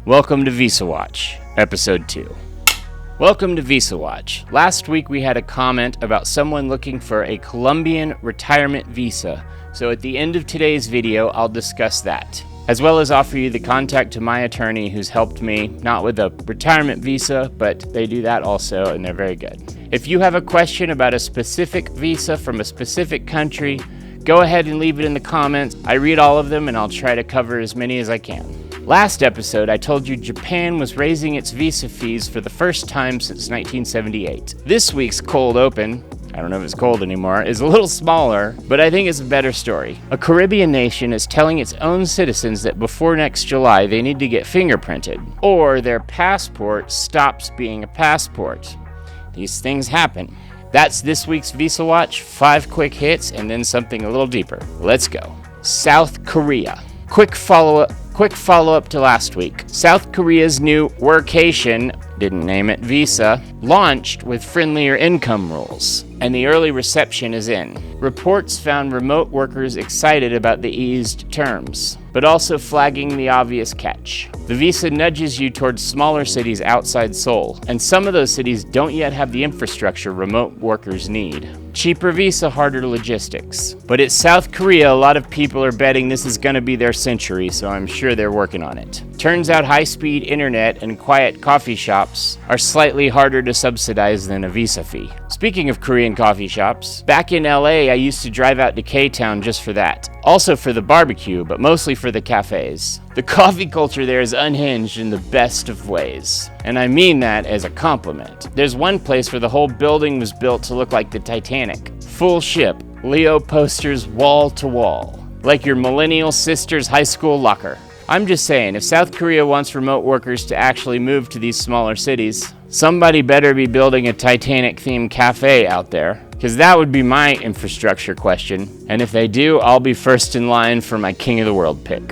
Welcome to VisaWatch, Episode 2. Welcome to VisaWatch. Last week we had a comment about someone looking for a Colombian retirement visa, so at the end of today's video I'll discuss that, as well as offer you the contact to my attorney who's helped me, not with a retirement visa, but they do that also and they're very good. If you have a question about a specific visa from a specific country, go ahead and leave it in the comments. I read all of them and I'll try to cover as many as I can. Last episode, I told you Japan was raising its visa fees for the first time since 1978. This week's cold open, I don't know if it's cold anymore, is a little smaller, but I think it's a better story. A Caribbean nation is telling its own citizens that before next July they need to get fingerprinted, or their passport stops being a passport. These things happen. That's this week's VisaWatch, 5 quick hits and then something a little deeper. Let's go. South Korea. Quick follow-up to last week. South Korea's new workation, didn't name it, visa, launched with friendlier income rules, and the early reception is in. Reports found remote workers excited about the eased terms, but also flagging the obvious catch. The visa nudges you towards smaller cities outside Seoul, and some of those cities don't yet have the infrastructure remote workers need. Cheaper visa, harder logistics. But it's South Korea, a lot of people are betting this is gonna be their century, so I'm sure they're working on it. Turns out high-speed internet and quiet coffee shops are slightly harder to subsidize than a visa fee. Speaking of Korean coffee shops, back in LA I used to drive out to K-Town just for that. Also for the barbecue, but mostly for the cafes. The coffee culture there is unhinged in the best of ways, and I mean that as a compliment. There's one place where the whole building was built to look like the Titanic. Full ship, Leo posters wall to wall, like your millennial sister's high school locker. I'm just saying, if South Korea wants remote workers to actually move to these smaller cities, somebody better be building a Titanic-themed cafe out there, because that would be my infrastructure question, and if they do, I'll be first in line for my King of the World pick.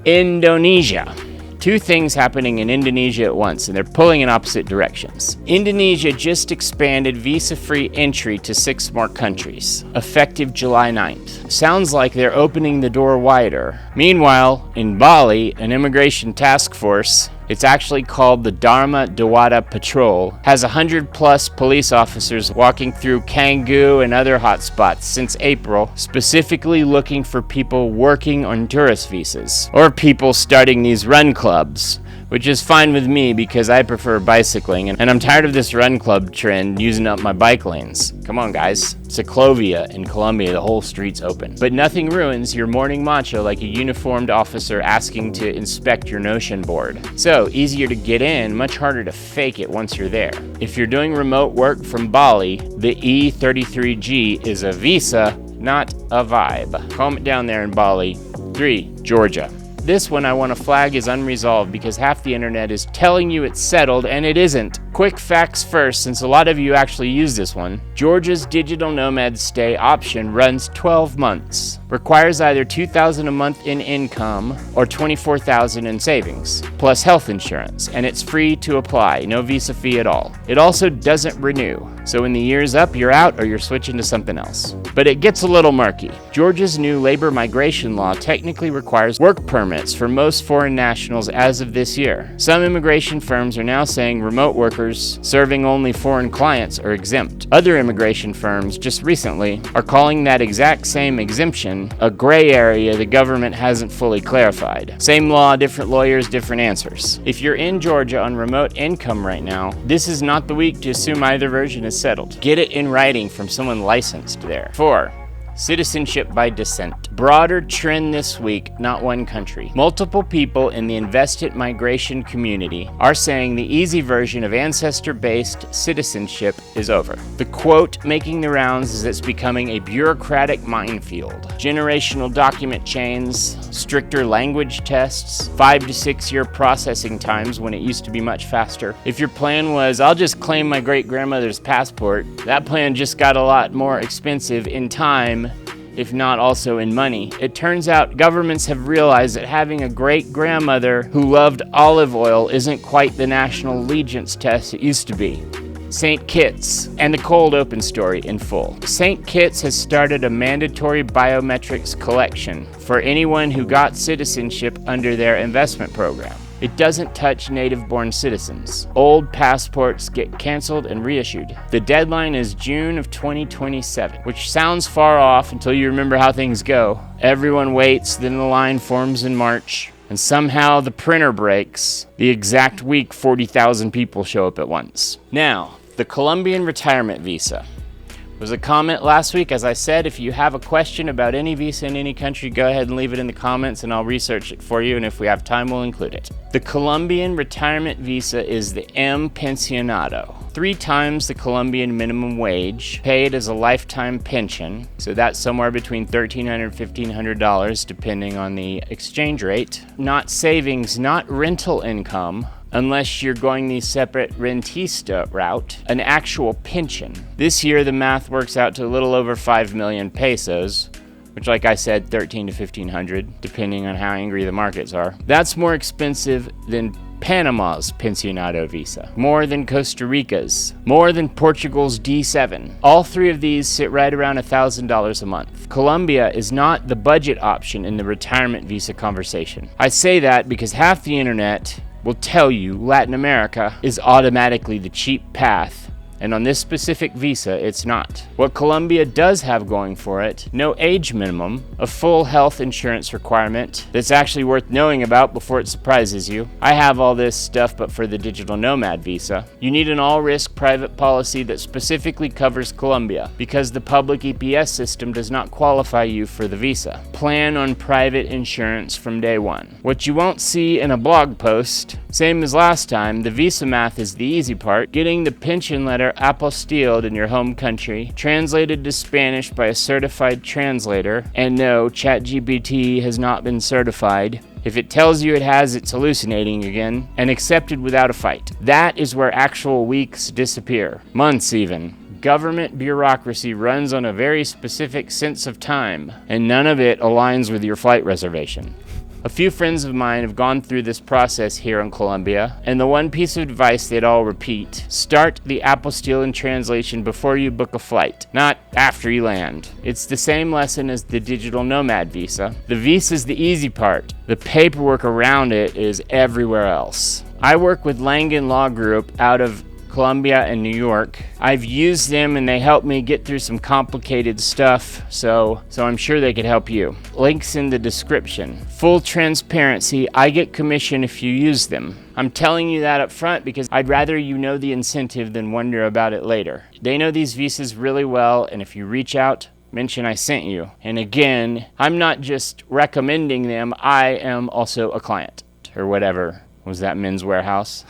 Indonesia. 2 things happening in Indonesia at once, and they're pulling in opposite directions. Indonesia just expanded visa-free entry to 6 more countries, effective July 9th. Sounds like they're opening the door wider. Meanwhile, in Bali, an immigration task force, it's actually called the Dharma Dewata Patrol, has 100+ police officers walking through Canggu and other hotspots since April, specifically looking for people working on tourist visas, or people starting these run clubs, which is fine with me because I prefer bicycling, and I'm tired of this run club trend using up my bike lanes. Come on guys, Ciclovia in Colombia, the whole street's open. But nothing ruins your morning matcha like a uniformed officer asking to inspect your Notion board. So, easier to get in, much harder to fake it once you're there. If you're doing remote work from Bali, the E33G is a visa, not a vibe. Calm it down there in Bali. 3. Georgia. This one I want to flag is unresolved because half the internet is telling you it's settled and it isn't. Quick facts first, since a lot of you actually use this one. Georgia's digital nomad stay option runs 12 months. Requires either $2,000 a month in income or $24,000 in savings, plus health insurance, and it's free to apply, no visa fee at all. It also doesn't renew, so when the year's up, you're out or you're switching to something else. But it gets a little murky. Georgia's new labor migration law technically requires work permits for most foreign nationals as of this year. Some immigration firms are now saying remote workers serving only foreign clients are exempt. Other immigration firms just recently are calling that exact same exemption a gray area the government hasn't fully clarified. Same law, different lawyers, different answers. If you're in Georgia on remote income right now, this is not the week to assume either version is settled. Get it in writing from someone licensed there. 4. Citizenship by descent. Broader trend this week, not one country. Multiple people in the invested migration community are saying the easy version of ancestor-based citizenship is over. The quote making the rounds is it's becoming a bureaucratic minefield. Generational document chains, stricter language tests, 5 to 6 year processing times when it used to be much faster. If your plan was, I'll just claim my great-grandmother's passport, that plan just got a lot more expensive in time, if not also in money. It turns out governments have realized that having a great-grandmother who loved olive oil isn't quite the national allegiance test it used to be. St. Kitts, and the cold open story in full. St. Kitts has started a mandatory biometrics collection for anyone who got citizenship under their investment program. It doesn't touch native-born citizens. Old passports get canceled and reissued. The deadline is June of 2027, which sounds far off until you remember how things go. Everyone waits, then the line forms in March, and somehow the printer breaks. The exact week 40,000 people show up at once. Now, the Colombian retirement visa. There was a comment last week. As I said, if you have a question about any visa in any country, go ahead and leave it in the comments and I'll research it for you, and if we have time, we'll include it. The Colombian retirement visa is the M Pensionado. 3 times the Colombian minimum wage, paid as a lifetime pension, so that's somewhere between $1,300 and $1,500 depending on the exchange rate. Not savings, not rental income, unless you're going the separate rentista route, an actual pension. This year the math works out to a little over 5 million pesos, which, like I said, 1,300 to 1,500, depending on how angry the markets are. That's more expensive than Panama's Pensionado visa, more than Costa Rica's, more than Portugal's D7. All 3 of these sit right around $1,000 a month. Colombia is not the budget option in the retirement visa conversation. I say that because half the internet will tell you Latin America is automatically the cheap path, and on this specific visa, it's not. What Colombia does have going for it: no age minimum, a full health insurance requirement that's actually worth knowing about before it surprises you. I have all this stuff, but for the digital nomad visa, you need an all-risk private policy that specifically covers Colombia, because the public EPS system does not qualify you for the visa. Plan on private insurance from day one. What you won't see in a blog post, same as last time, the visa math is the easy part. Getting the pension letter apostilled in your home country, translated to Spanish by a certified translator, and no, ChatGPT has not been certified. If it tells you it has, it's hallucinating again, and accepted without a fight. That is where actual weeks disappear, months even. Government bureaucracy runs on a very specific sense of time, and none of it aligns with your flight reservation. A few friends of mine have gone through this process here in Colombia, and the one piece of advice they'd all repeat: start the apostille and translation before you book a flight, not after you land. It's the same lesson as the digital nomad visa. The visa is the easy part. The paperwork around it is everywhere else. I work with Langen Law Group out of Colombia and New York. I've used them and they helped me get through some complicated stuff, so I'm sure they could help you. Links in the description. Full transparency, I get commission if you use them. I'm telling you that up front because I'd rather you know the incentive than wonder about it later. They know these visas really well, and if you reach out, mention I sent you. And again, I'm not just recommending them, I am also a client. Or whatever. Was that Men's Warehouse?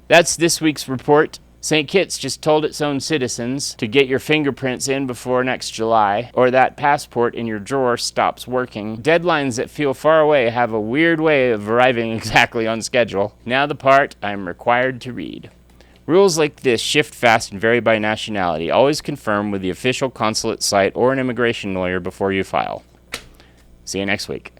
That's this week's report. St. Kitts just told its own citizens to get your fingerprints in before next July, or that passport in your drawer stops working. Deadlines that feel far away have a weird way of arriving exactly on schedule. Now the part I'm required to read. Rules like this shift fast and vary by nationality. Always confirm with the official consulate site or an immigration lawyer before you file. See you next week.